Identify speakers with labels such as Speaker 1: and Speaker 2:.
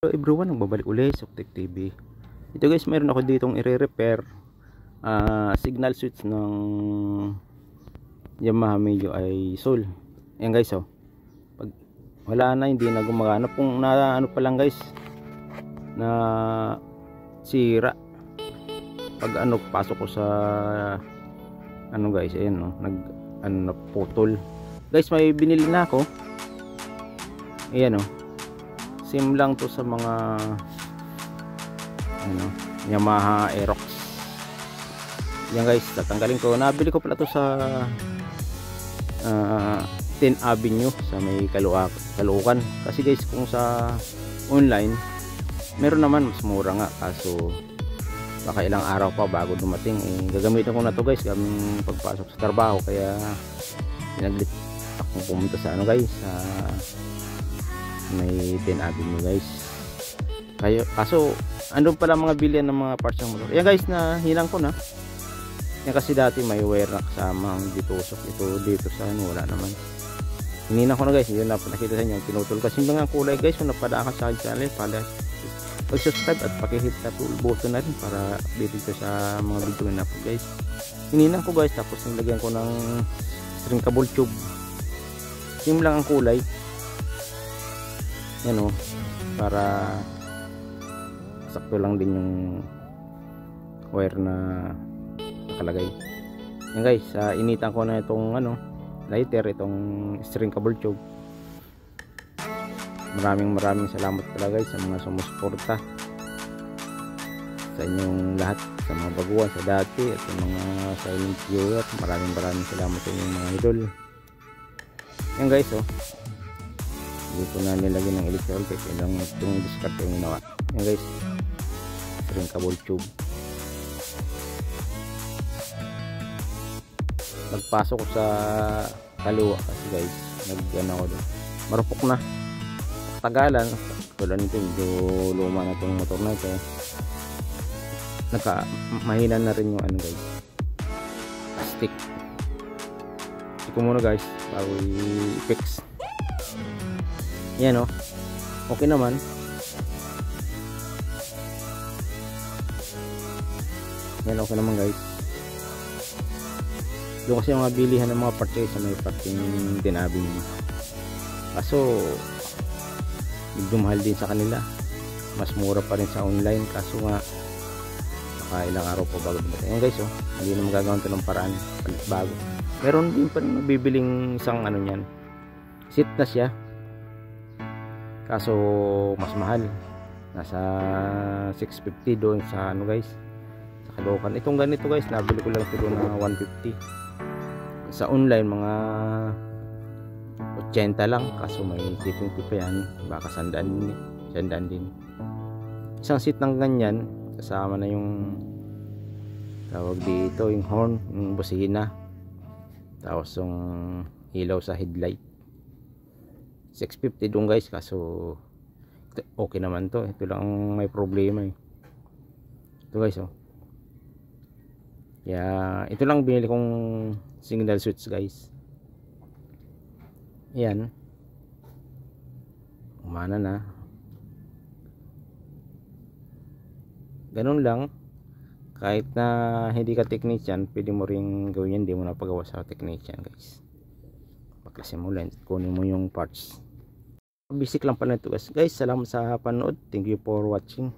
Speaker 1: Hello everyone, nagbabalik ulit sa Octec TV. Ito guys, meron ako ditong i-repair signal switch ng Yamaha Mio ay Soul. Ayan guys, oh. Pag wala na, hindi na gumagana. Kung na ano pa lang guys, na sira. Pag ano, pasok ko sa ano guys, ayan oh, na putol. Guys, may binili na ako. Ayan oh. Same lang to sa mga ano, Yamaha Aerox. Yan guys, tatanggalin ko. Nabili ko pala to sa 10 Avenue sa may Caloocan. Kasi guys, kung sa online meron naman mas mura nga, kaso baka ilang araw pa bago dumating. Gagamitin ko na to guys kaming pagpasok sa trabaho, kaya pinaglit akong pumunta sa ano guys, sa may 10 Avenue guys. Kaso andun pala mga bilyan ng mga parts ng motor. Yan guys, na hilang ko na yan kasi dati may wire na kasama ang ditusok. Ito dito sa ano, wala naman. Hininang ko na guys, hindi na nakita sa inyo, pinutol kasi yung mga kulay guys. Kung napadaan ka sa akin channel, pag-subscribe at pakihit na button na rin para updated ko sa mga video na po guys. Hininang ko guys, tapos nilagyan ko ng shrinkable tube. Yung lang ang kulay yan o, para sakto lang din yung wire na nakalagay. Yan guys, initan ko na itong ano, lighter, itong shrinkable tube. Maraming salamat pala guys sa mga sumusuporta, sa inyong lahat, sa mga baguhan sa dati at sa mga silent viewer. Maraming salamat sa inyong mga idol. Yan guys, oh, dito na nilagyan ng electrical tape. Ilang itong discard yung ginawa. Yan guys, shrinkable tube. Nagpasok ko sa kaliwa kasi guys, nag-ano ko doon, marupok na tagalan. Tulad nito, medyo luma na itong motor na ito, mahina na rin yung ano guys, plastic. Ito muna guys bago i-fix. Yan o, okay naman. Yan, okay naman guys. Doon kasi mga bilihan ng mga parts sa may parting dinabing, kaso medyo mahal din sa kanila. Mas mura pa rin sa online, kaso nga baka ilang araw pa bago dumating. Yan guys, oh, hindi na magagawan ito ng paraan, palit bago. Meron din pa rin nabibiling isang ano nyan, seat na siya, kaso mas mahal, nasa 650 doon sa ano guys, sa Caloocan. Itong ganito guys, nabili ko lang ito doon na 150. Sa online mga 80 lang, kaso may shipping fee pa yan, baka sandaan din. Isang seat ng ganyan, kasama na yung tawag dito, yung horn, yung busina, tapos yung ilaw sa headlight. 650 doon guys, kaso okay naman to. Ito lang may problema eh. Ito guys, oh. Kaya ito lang binili kong signal switch guys. Yan, umana na. Ganun lang. Kahit na hindi ka technician, pwede mo ring gawin yan. Hindi mo na pagawa sa technician guys. Paklasin mo lang, kunin mo yung parts. Basic lang pala ito guys. Salamat sa panood. Thank you for watching.